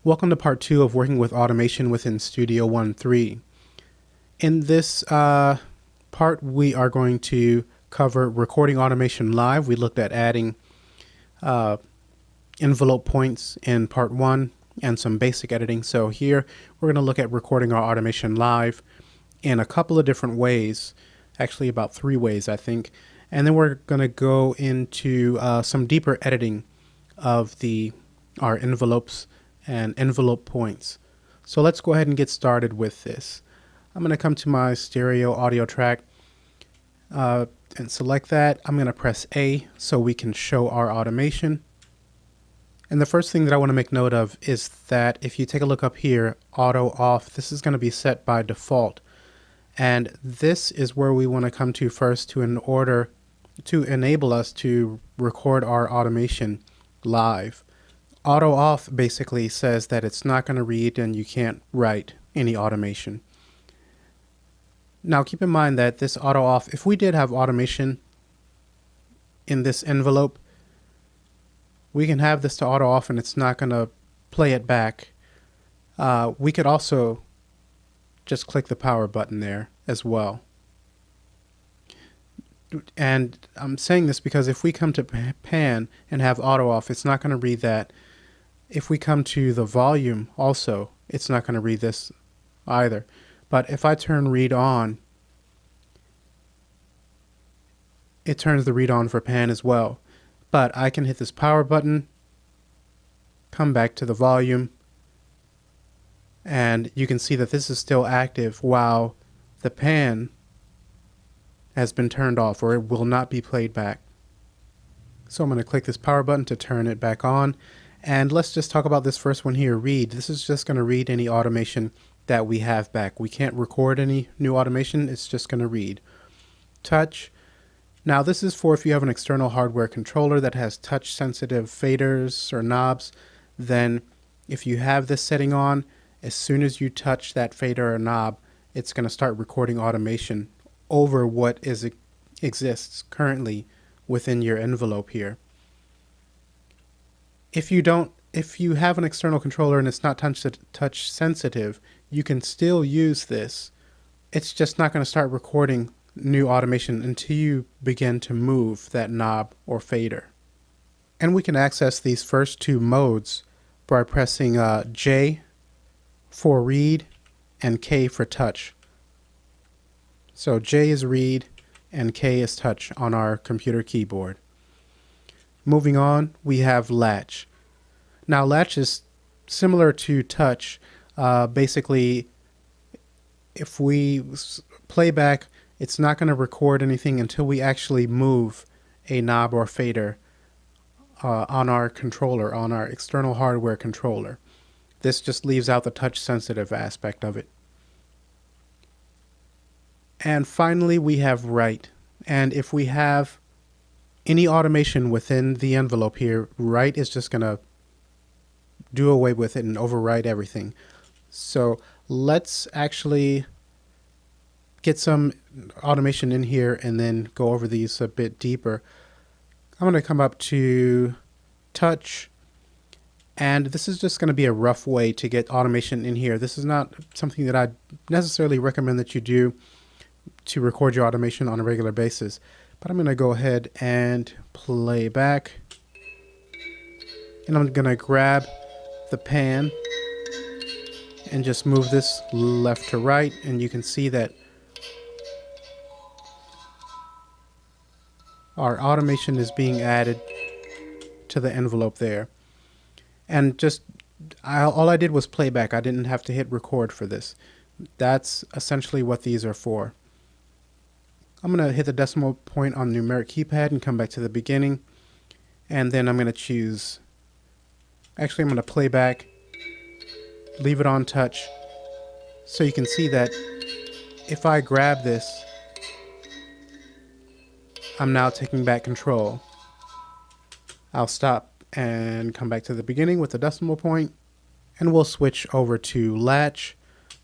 Welcome to part 2 of working with automation within Studio One 3. In this part, we are going to cover recording automation live. We looked at adding envelope points in part 1 and some basic editing. So here we're going to look at recording our automation live in a couple of different ways, actually about 3 ways I think. And then we're going to go into some deeper editing of our envelopes and envelope points. So let's go ahead and get started with this. I'm going to come to my stereo audio track and select that. I'm going to press A so we can show our automation. And the first thing that I want to make note of is that if you take a look up here, auto off, this is going to be set by default. And this is where we want to come to first in order to enable us to record our automation live. Auto off basically says that it's not going to read and you can't write any automation. Now keep in mind that this auto off, if we did have automation in this envelope, we can have this to auto off and it's not going to play it back. We could also just click the power button there as well. And I'm saying this because if we come to pan and have auto off, it's not going to read that. If we come to the volume also, it's not going to read this either. But if I turn read on, it turns the read on for pan as well. But I can hit this power button, come back to the volume, and you can see that this is still active while the pan has been turned off, or it will not be played back. So I'm going to click this power button to turn it back on. And let's just talk about this first one here, read. This is just going to read any automation that we have back. We can't record any new automation, it's just going to read. Touch. Now this is for if you have an external hardware controller that has touch sensitive faders or knobs, then if you have this setting on, as soon as you touch that fader or knob, it's going to start recording automation over what exists currently within your envelope here. If you have an external controller and it's not touch sensitive, you can still use this. It's just not going to start recording new automation until you begin to move that knob or fader. And we can access these first 2 modes by pressing J for read and K for touch. So J is read and K is touch on our computer keyboard. Moving on, we have latch. Now latch is similar to touch. Basically, if we play back, it's not going to record anything until we actually move a knob or fader on our controller, on our external hardware controller. This just leaves out the touch sensitive aspect of it. And finally, we have write. And if we have any automation within the envelope here, write is just going to do away with it and overwrite everything. So let's actually get some automation in here and then go over these a bit deeper. I'm going to come up to touch, and this is just going to be a rough way to get automation in here. This is not something that I necessarily recommend that you do to record your automation on a regular basis. But I'm going to go ahead and play back. And I'm going to grab the pan and just move this left to right. And you can see that our automation is being added to the envelope there. And just all I did was play back. I didn't have to hit record for this. That's essentially what these are for. I'm going to hit the decimal point on the numeric keypad and come back to the beginning. And then I'm going to choose, actually I'm going to play back, leave it on touch. So you can see that if I grab this, I'm now taking back control. I'll stop and come back to the beginning with the decimal point, and we'll switch over to latch.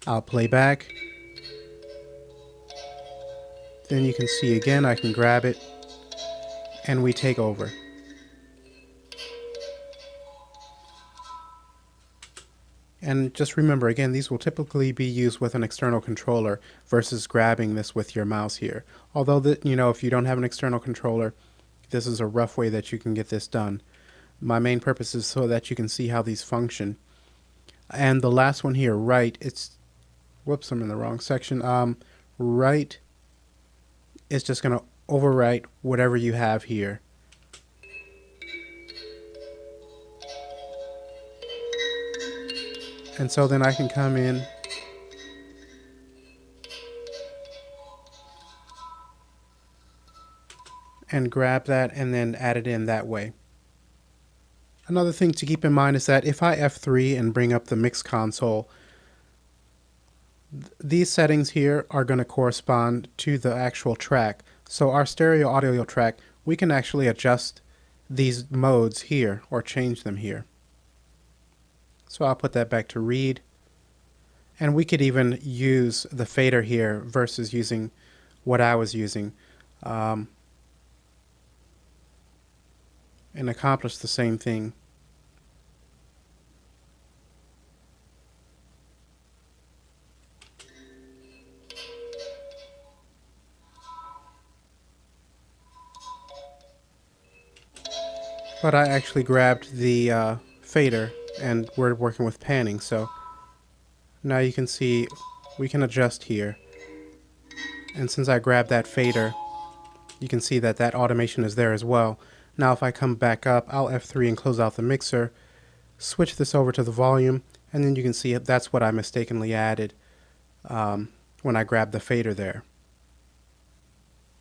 I'll play back. Then you can see again, I can grab it and we take over. And just remember, again, these will typically be used with an external controller versus grabbing this with your mouse here. Although, if you don't have an external controller, this is a rough way that you can get this done. My main purpose is so that you can see how these function. And the last one here, right, whoops, I'm in the wrong section. Right is just going to overwrite whatever you have here. And so then I can come in and grab that and then add it in that way. Another thing to keep in mind is that if I F3 and bring up the mix console, these settings here are going to correspond to the actual track. So our stereo audio track, we can actually adjust these modes here or change them here. So I'll put that back to read. And we could even use the fader here versus using what I was using and accomplish the same thing. But I actually grabbed the fader and we're working with panning, so now you can see we can adjust here. And since I grabbed that fader, you can see that that automation is there as well. Now if I come back up, I'll F3 and close out the mixer, switch this over to the volume, and then you can see that's what I mistakenly added when I grabbed the fader there.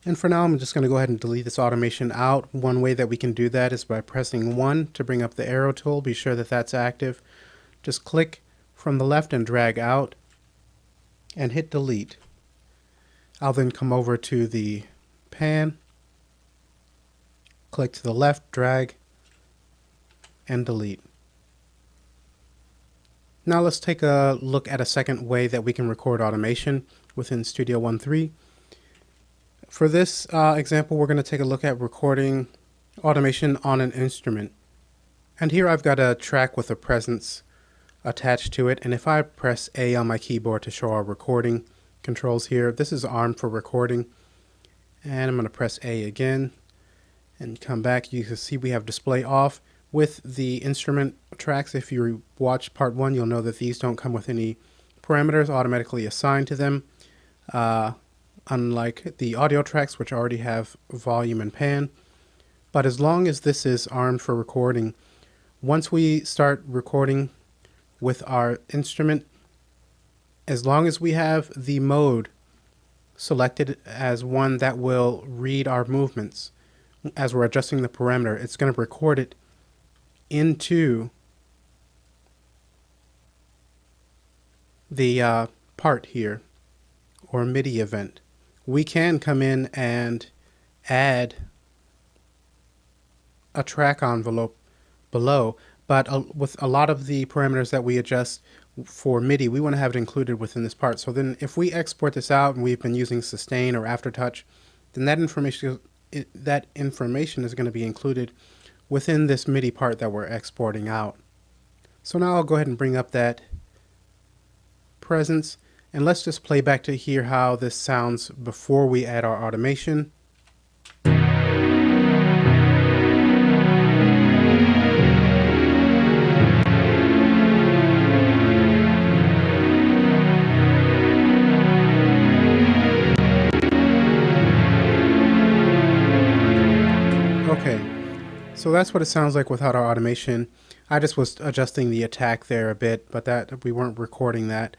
And for now, I'm just going to go ahead and delete this automation out. One way that we can do that is by pressing 1 to bring up the arrow tool. Be sure that that's active. Just click from the left and drag out and hit delete. I'll then come over to the pan, click to the left, drag, and delete. Now let's take a look at a second way that we can record automation within Studio One 3. For this example, we're going to take a look at recording automation on an instrument. And here I've got a track with a presence attached to it. And if I press A on my keyboard to show our recording controls here, this is armed for recording. And I'm going to press A again and come back. You can see we have display off with the instrument tracks. If you watch part 1, you'll know that these don't come with any parameters automatically assigned to them. Unlike the audio tracks, which already have volume and pan. But as long as this is armed for recording, once we start recording with our instrument, as long as we have the mode selected as one that will read our movements as we're adjusting the parameter, it's going to record it into the part here, or MIDI event. We can come in and add a track envelope below, but with a lot of the parameters that we adjust for MIDI, we want to have it included within this part. So then if we export this out and we've been using sustain or aftertouch, then that information is going to be included within this MIDI part that we're exporting out. So now I'll go ahead and bring up that presence. And let's just play back to hear how this sounds before we add our automation. Okay, so that's what it sounds like without our automation. I just was adjusting the attack there a bit, but that we weren't recording that,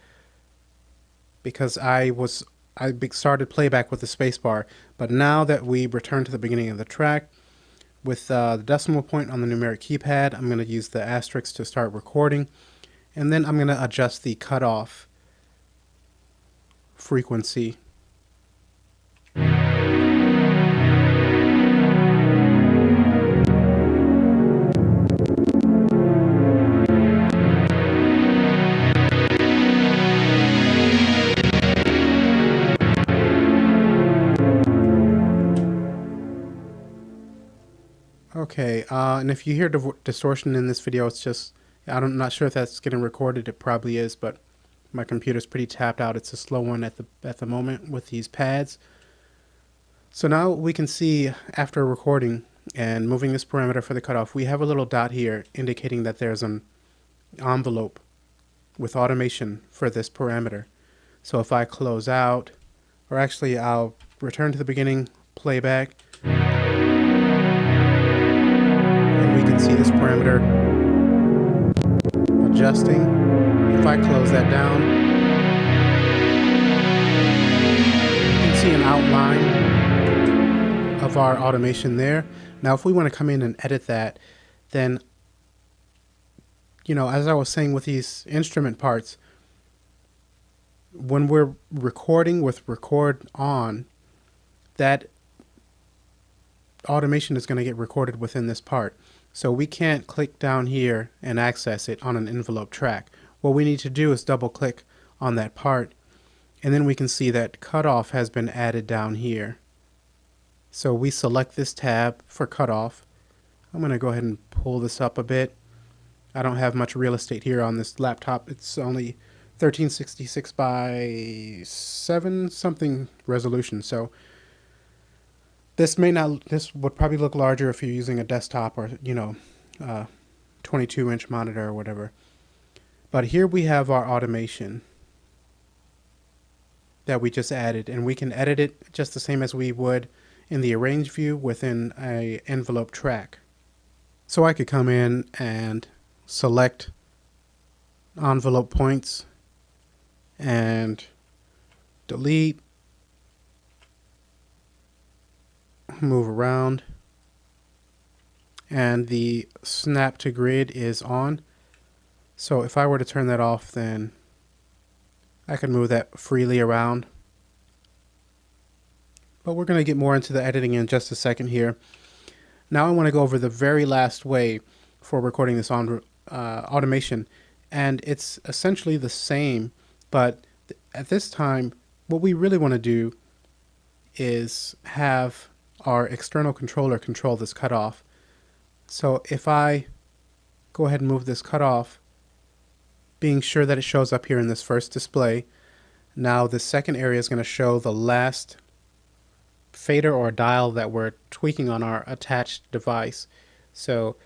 because I started playback with the spacebar. But now that we return to the beginning of the track, with the decimal point on the numeric keypad, I'm going to use the asterisk to start recording, and then I'm going to adjust the cutoff frequency. Okay, and if you hear distortion in this video, it's just I'm not sure if that's getting recorded. It probably is, but my computer's pretty tapped out. It's a slow one at the moment with these pads. So now we can see after recording and moving this parameter for the cutoff, we have a little dot here indicating that there's an envelope with automation for this parameter. So if I close out, or actually I'll return to the beginning, playback, and we can see this parameter adjusting. If I close that down, you can see an outline of our automation there. Now if we want to come in and edit that, then, you know, as I was saying with these instrument parts, when we're recording with record on, that automation is going to get recorded within this part. So we can't click down here and access it on an envelope track. What we need to do is double click on that part, and then we can see that cutoff has been added down here. So we select this tab for cutoff. I'm going to go ahead and pull this up a bit. I don't have much real estate here on this laptop. It's only 1366 by 7 something resolution. So this would probably look larger if you're using a desktop or, 22-inch monitor or whatever. But here we have our automation that we just added, and we can edit it just the same as we would in the arrange view within a envelope track. So I could come in and select envelope points and delete, move around, and the snap to grid is on. So if I were to turn that off, then I can move that freely around. But we're going to get more into the editing in just a second here. Now I want to go over the very last way for recording this on automation, and it's essentially the same, but at this time what we really want to do is have our external controller control this cutoff. So if I go ahead and move this cutoff, being sure that it shows up here in this first display, now the second area is going to show the last fader or dial that we're tweaking on our attached device. So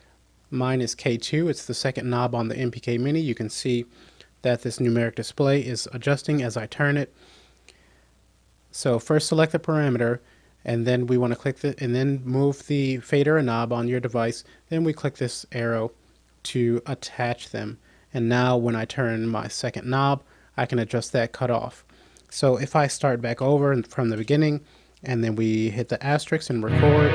mine is K2. It's the second knob on the MPK Mini. You can see that this numeric display is adjusting as I turn it. So first select the parameter, and then we want to click and then move the fader and knob on your device. Then we click this arrow to attach them. And now when I turn my second knob, I can adjust that cutoff. So if I start back over from the beginning, and then we hit the asterisk and record.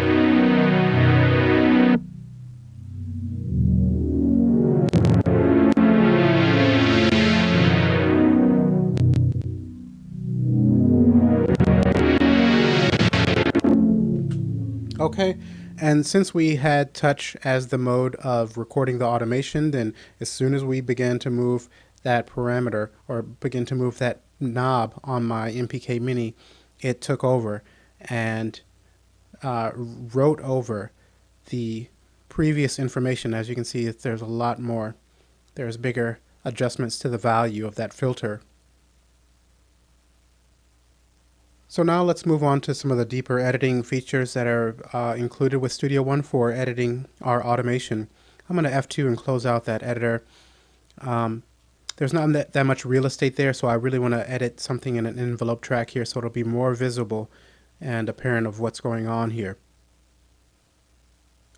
Okay, and since we had touch as the mode of recording the automation, then as soon as we began to move that parameter or begin to move that knob on my MPK Mini, it took over and wrote over the previous information. As you can see, there's a lot more. There's bigger adjustments to the value of that filter. So now let's move on to some of the deeper editing features that are included with Studio One for editing our automation. I'm going to F2 and close out that editor. There's not that much real estate there, so I really want to edit something in an envelope track here so it'll be more visible and apparent of what's going on here.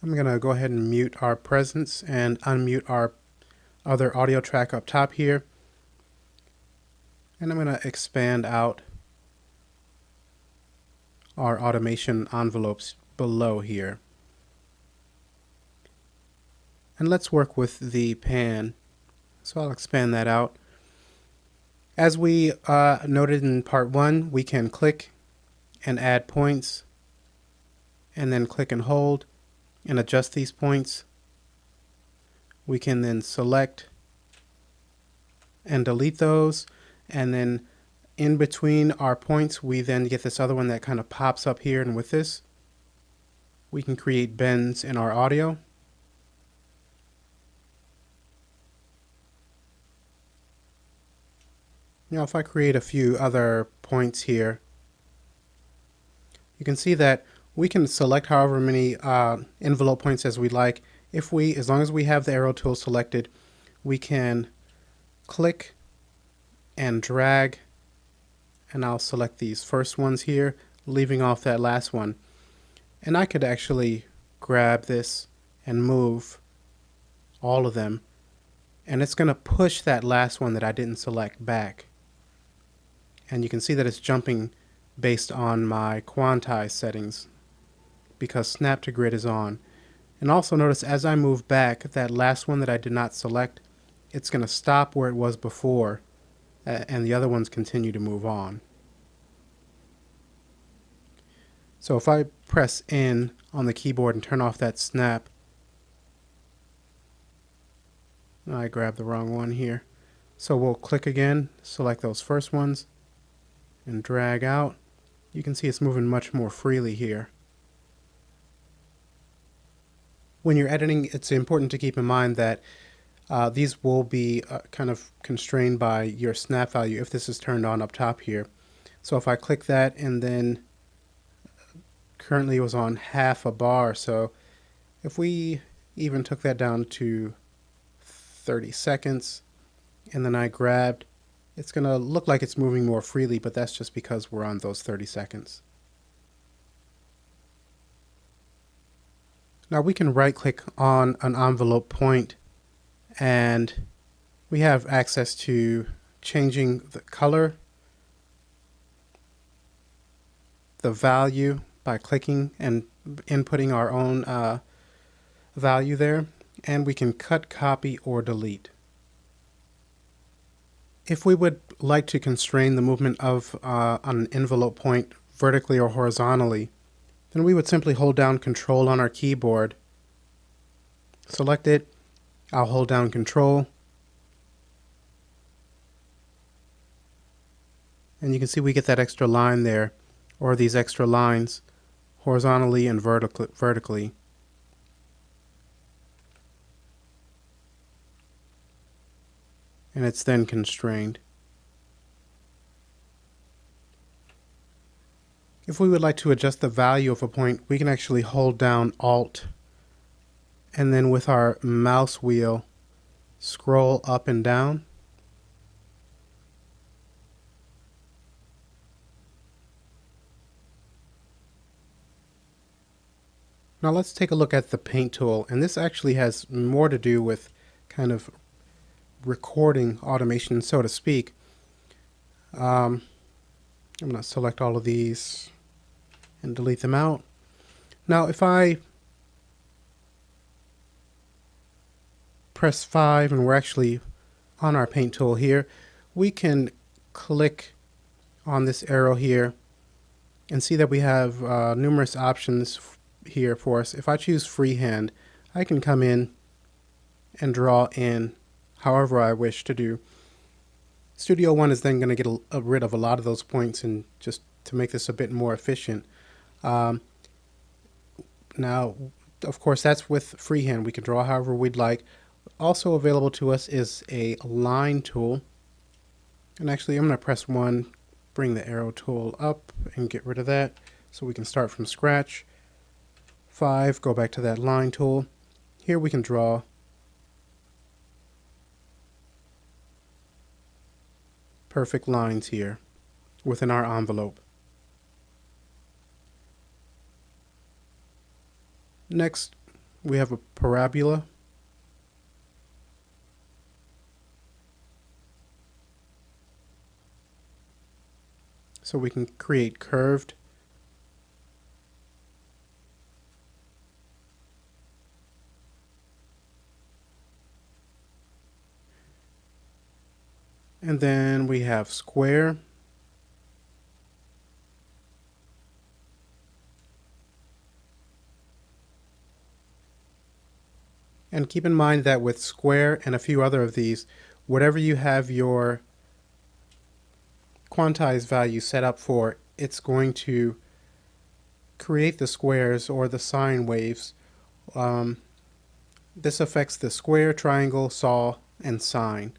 I'm going to go ahead and mute our presence and unmute our other audio track up top here. And I'm going to expand out our automation envelopes below here. And let's work with the pan. So I'll expand that out. As we noted in part 1, we can click and add points, and then click and hold and adjust these points. We can then select and delete those, and then in between our points we then get this other one that kind of pops up here, and with this we can create bends in our audio. Now if I create a few other points here, you can see that we can select however many envelope points as we like. As long as we have the arrow tool selected, we can click and drag, and I'll select these first ones here, leaving off that last one. And I could actually grab this and move all of them, and it's going to push that last one that I didn't select back. And you can see that it's jumping based on my quantize settings because snap to grid is on. And also notice as I move back, that last one that I did not select, it's going to stop where it was before, and the other ones continue to move on. So if I press N on the keyboard and turn off that snap, I grabbed the wrong one here. So we'll click again, select those first ones, and drag out. You can see it's moving much more freely here. When you're editing, it's important to keep in mind that these will be kind of constrained by your snap value if this is turned on up top here. So if I click that, and then currently it was on half a bar, so if we even took that down to 30 seconds and then I grabbed, it's going to look like it's moving more freely, but that's just because we're on those 30 seconds. Now we can right click on an envelope point, and we have access to changing the color, the value by clicking and inputting our own value there, and we can cut, copy, or delete. If we would like to constrain the movement of an envelope point vertically or horizontally, then we would simply hold down Control on our keyboard, select it, I'll hold down Control, and you can see we get that extra line there, or these extra lines, horizontally and vertically. And it's then constrained. If we would like to adjust the value of a point, we can actually hold down Alt, and then with our mouse wheel scroll up and down. Now let's take a look at the paint tool, and this actually has more to do with kind of recording automation, so to speak. I'm going to select all of these and delete them out. Now if I press 5 and we're actually on our paint tool here, we can click on this arrow here and see that we have numerous options here for us. If I choose freehand, I can come in and draw in however I wish to do. Studio One is then going to get rid of a lot of those points, and just to make this a bit more efficient. Now, of course, that's with freehand. We can draw however we'd like. Also available to us is a line tool. And actually, I'm going to press 1, bring the arrow tool up and get rid of that so we can start from scratch. 5, go back to that line tool. Here we can draw perfect lines here within our envelope. Next, we have a parabola. So we can create curved. And then we have square. And keep in mind that with square and a few other of these, whatever you have your quantize value set up for, it's going to create the squares or the sine waves. This affects the square, triangle, saw, and sine.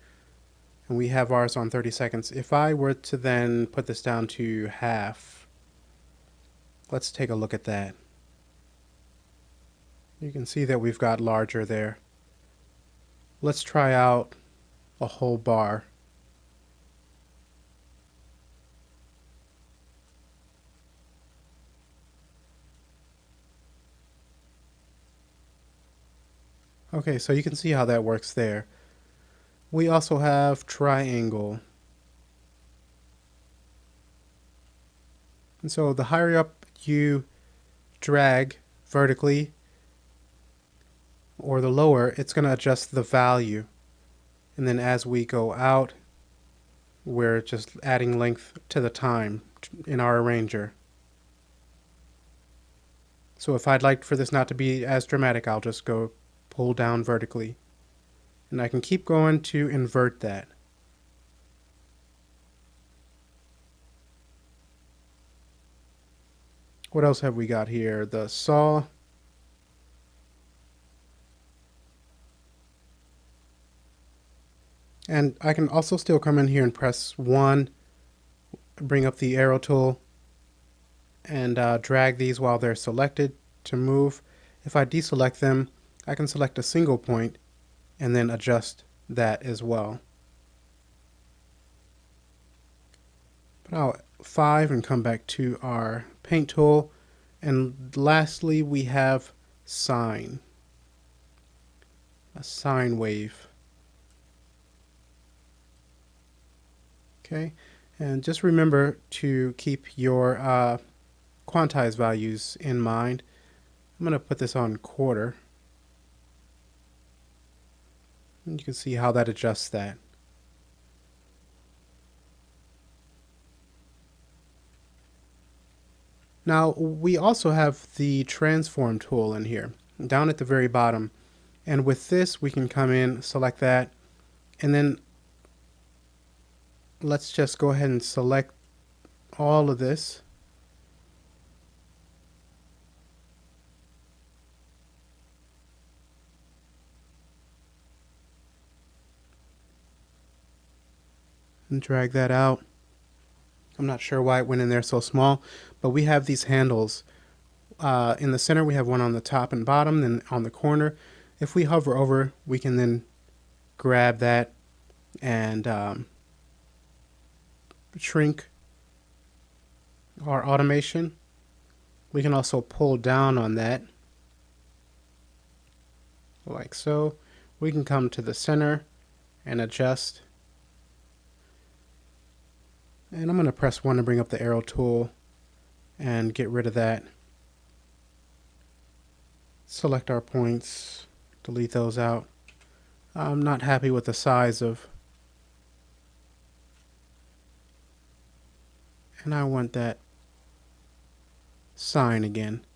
and we have ours on 30 seconds. If I were to then put this down to half, let's take a look at that. You can see that we've got larger there. Let's try out a whole bar. Okay, so you can see how that works there. We also have triangle. And so the higher up you drag vertically, or the lower, it's going to adjust the value. And then as we go out, we're just adding length to the time in our arranger. So if I'd like for this not to be as dramatic, I'll just go pull down vertically. And I can keep going to invert that. What else have we got here? The saw. And I can also still come in here and press 1, bring up the arrow tool, and drag these while they're selected to move. If I deselect them, I can select a single point and then adjust that as well. But I'll 5 and come back to our paint tool. And lastly, we have sine. A sine wave. Okay, and just remember to keep your quantize values in mind. I'm going to put this on quarter. And you can see how that adjusts that. Now we also have the transform tool in here, down at the very bottom. And with this we can come in, select that, and then let's just go ahead and select all of this. And drag that out. I'm not sure why it went in there so small, but we have these handles. In the center we have one on the top and bottom, then on the corner. If we hover over, we can then grab that and shrink our automation. We can also pull down on that like so. We can come to the center and adjust. And I'm going to press 1 to bring up the arrow tool and get rid of that. Select our points, delete those out. I'm not happy with the size of, and I want that sign again.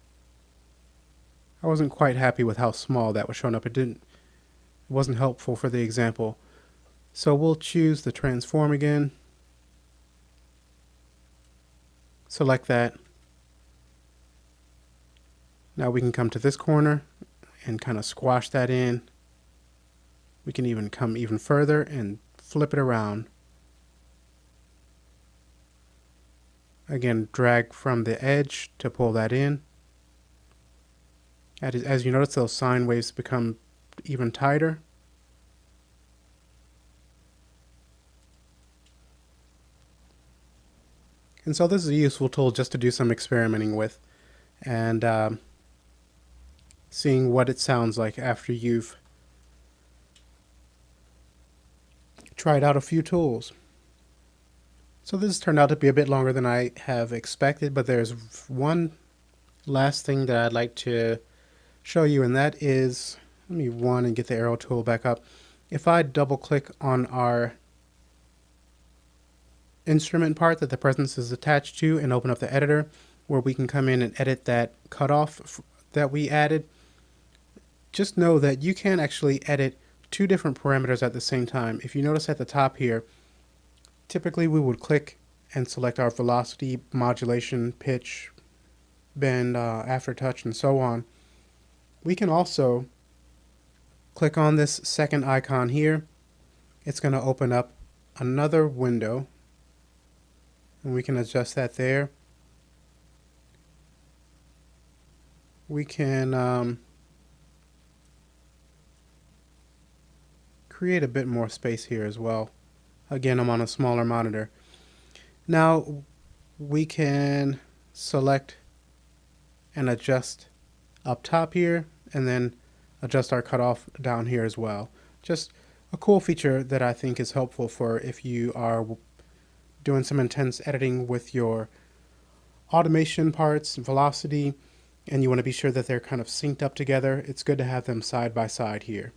I wasn't quite happy with how small that was showing up. It wasn't helpful for the example. So we'll choose the transform again. Select that. Now we can come to this corner and kind of squash that in. We can even come even further and flip it around. Again, drag from the edge to pull that in. As you notice, those sine waves become even tighter. And so this is a useful tool just to do some experimenting with and seeing what it sounds like after you've tried out a few tools. So this turned out to be a bit longer than I have expected, but there's one last thing that I'd like to show you, and that is, let me and get the arrow tool back up. If I double click on our instrument part that the presence is attached to and open up the editor where we can come in and edit that cutoff that we added, just know that you can actually edit 2 different parameters at the same time. If you notice at the top here, typically we would click and select our velocity, modulation, pitch, bend, aftertouch, and so on. We can also click on this second icon here. It's going to open up another window, and we can adjust that there. We can create a bit more space here as well. Again, I'm on a smaller monitor. Now we can select and adjust up top here, and then adjust our cutoff down here as well. Just a cool feature that I think is helpful for if you are doing some intense editing with your automation parts, velocity, and you want to be sure that they're kind of synced up together. It's good to have them side by side here.